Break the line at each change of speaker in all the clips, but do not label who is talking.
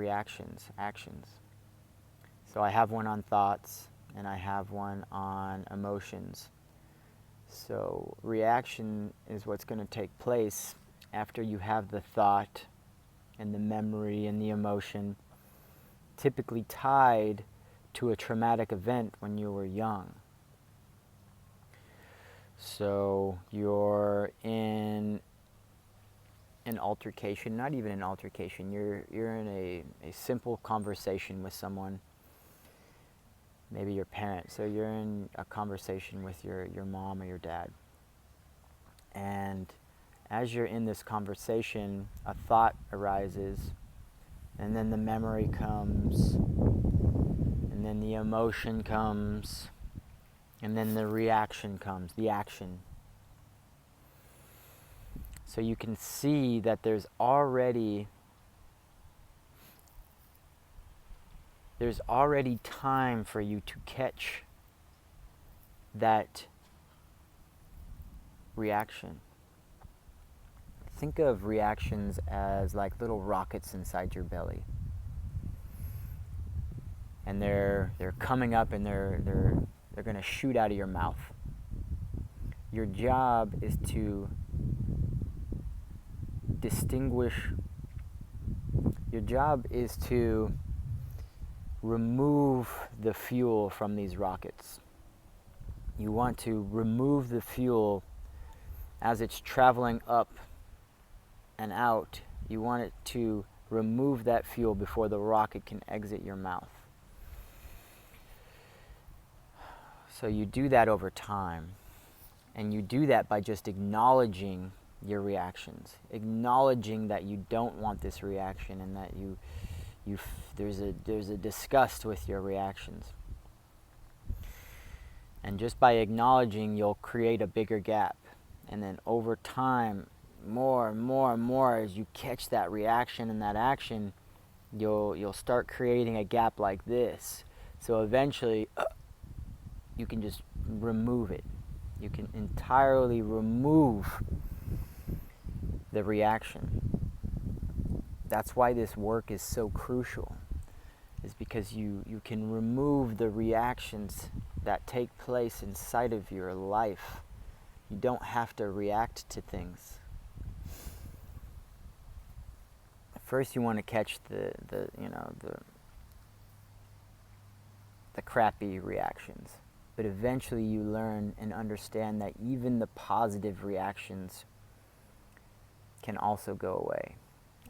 reactions, actions. So I have one on thoughts and I have one on emotions. So reaction is what's going to take place after you have the thought and the memory and the emotion, typically tied to a traumatic event when you were young. So you're in an altercation, not even an altercation, you're in a simple conversation with someone, maybe your parent. So you're in a conversation with your mom or your dad. And as you're in this conversation, a thought arises, and then the memory comes, and then the emotion comes, and then the reaction comes, the action. So you can see that there's already time for you to catch that reaction. Think of reactions as like little rockets inside your belly. And they're coming up and they're going to shoot out of your mouth. Your job is to distinguish. Your job is to remove the fuel from these rockets. You want to remove the fuel as it's traveling up and out. You want it to remove that fuel before the rocket can exit your mouth. So you do that over time, and you do that by just acknowledging your reactions, acknowledging that you don't want this reaction and that there's a disgust with your reactions. And just by acknowledging, you'll create a bigger gap. And then over time, more and more and more, as you catch that reaction and that action, you'll start creating a gap like this. So eventually, you can just remove it. You can entirely remove the reaction. That's why this work is so crucial, is because you can remove the reactions that take place inside of your life. You don't have to react to things. First you want to catch the crappy reactions. But eventually you learn and understand that even the positive reactions can also go away.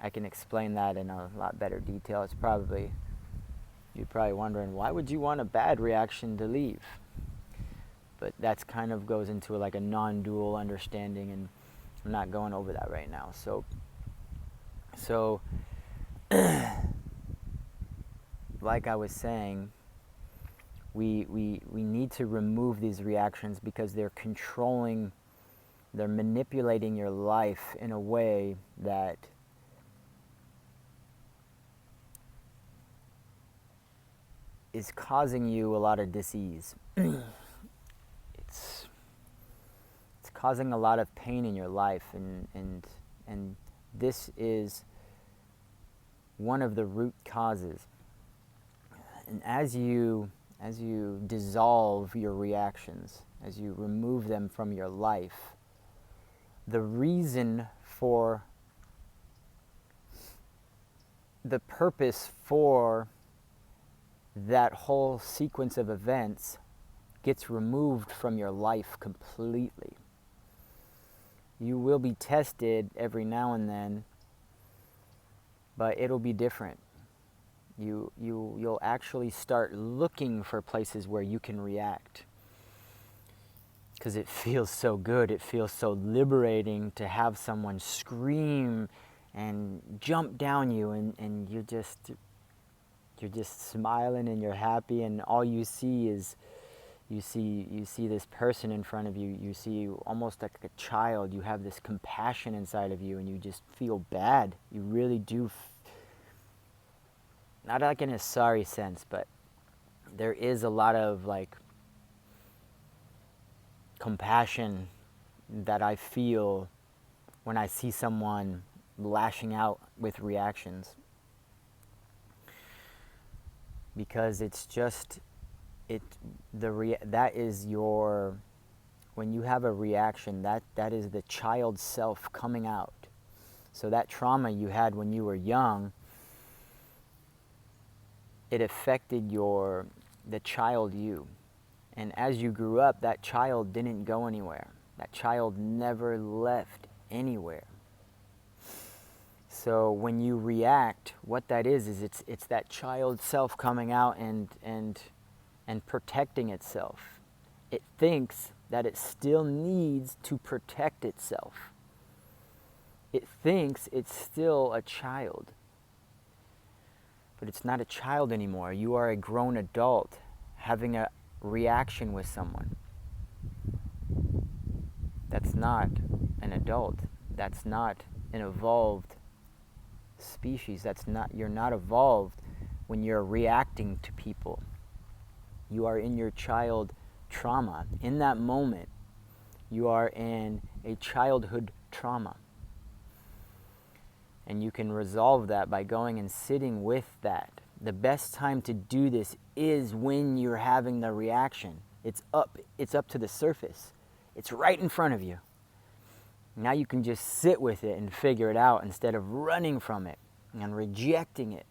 I can explain that in a lot better detail. You're probably wondering, why would you want a bad reaction to leave? But that's kind of goes into like a non-dual understanding, and I'm not going over that right now. So like I was saying, we need to remove these reactions because they're manipulating your life in a way that is causing you a lot of dis-ease. It's causing a lot of pain in your life, and this is one of the root causes. And as you dissolve your reactions, as you remove them from your life, the purpose for that whole sequence of events gets removed from your life completely. You will be tested every now and then, but it'll be different. You'll actually start looking for places where you can react, because it feels so good. It feels so liberating to have someone scream and jump down you, and you're just smiling and you're happy, and all you see is you see this person in front of you. You see almost like a child. You have this compassion inside of you, and you just feel bad. You really do. Not like in a sorry sense, but there is a lot of like compassion that I feel when I see someone lashing out with reactions. because it's just that is your, when you have a reaction, that is the child self coming out. So that trauma you had when you were young, it affected the child you. And as you grew up, that child didn't go anywhere. That child never left anywhere. So when you react, what that is it's that child self coming out and protecting itself. It thinks that it still needs to protect itself. It thinks it's still a child. But it's not a child anymore. You are a grown adult having a reaction with someone. That's not an adult. That's not an evolved species. You're not evolved when you're reacting to people. You are in your child trauma. In that moment, you are in a childhood trauma. And you can resolve that by going and sitting with that. The best time to do this is when you're having the reaction. It's up to the surface. It's right in front of you. Now you can just sit with it and figure it out instead of running from it and rejecting it.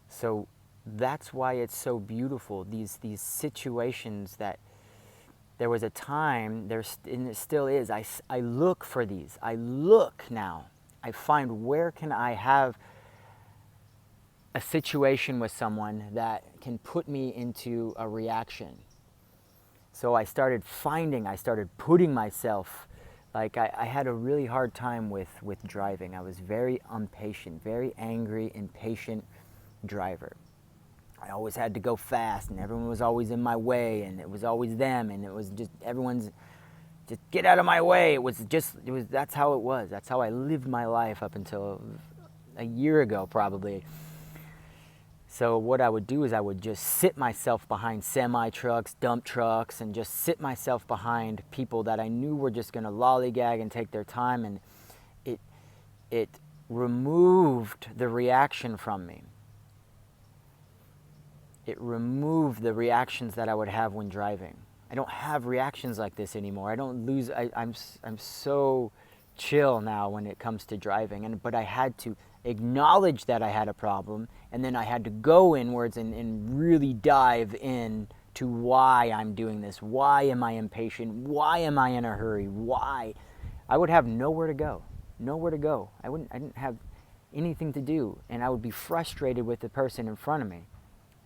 So that's why it's so beautiful, these situations that there was a time, and it still is, I look for these. I look now. I find, where can I have a situation with someone that can put me into a reaction? So I started putting myself, like I had a really hard time with driving. I was very impatient, very angry, impatient driver. I always had to go fast, and everyone was always in my way, and it was always them, and it was just everyone's, just get out of my way. That's how it was. That's how I lived my life up until a year ago, probably. So what I would do is I would just sit myself behind semi-trucks, dump trucks, and just sit myself behind people that I knew were just going to lollygag and take their time, and it removed the reaction from me. It removed the reactions that I would have when driving. I don't have reactions like this anymore. I don't lose. I'm so chill now when it comes to driving. But I had to acknowledge that I had a problem, and then I had to go inwards and really dive in to why I'm doing this. Why am I impatient? Why am I in a hurry? Why? I would have nowhere to go. Nowhere to go. I didn't have anything to do, and I would be frustrated with the person in front of me.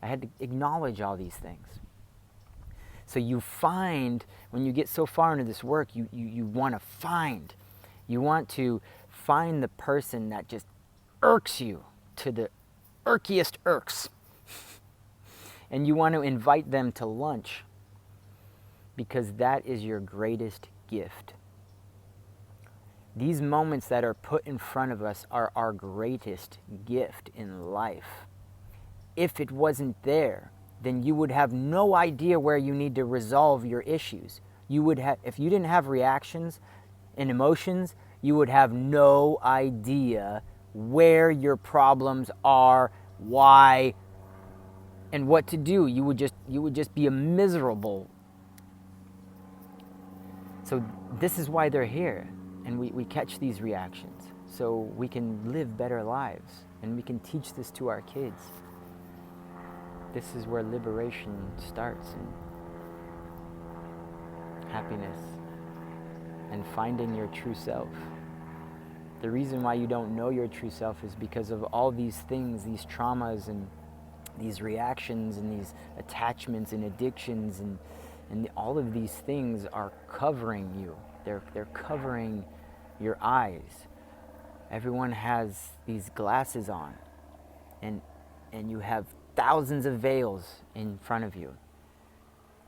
I had to acknowledge all these things. So you find, when you get so far into this work, you want to find. You want to find the person that just irks you to the irkiest irks. And you want to invite them to lunch, because that is your greatest gift. These moments that are put in front of us are our greatest gift in life. If it wasn't there, then you would have no idea where you need to resolve your issues. If you didn't have reactions and emotions, you would have no idea where your problems are, why, and what to do. You would just be miserable. So this is why they're here, and we catch these reactions so we can live better lives, and we can teach this to our kids. This is where liberation starts, and happiness, and finding your true self. The reason why you don't know your true self is because of all these things, these traumas and these reactions and these attachments and addictions, and all of these things are covering you. They're covering your eyes. Everyone has these glasses on, and you have thousands of veils in front of you.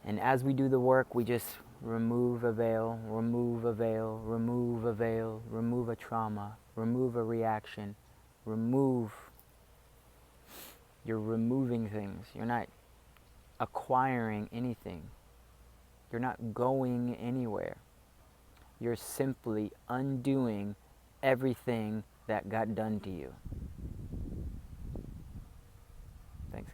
And as we do the work, we just remove a veil, remove a veil, remove a veil, remove a trauma, remove a reaction, You're removing things. You're not acquiring anything. You're not going anywhere. You're simply undoing everything that got done to you. Thanks.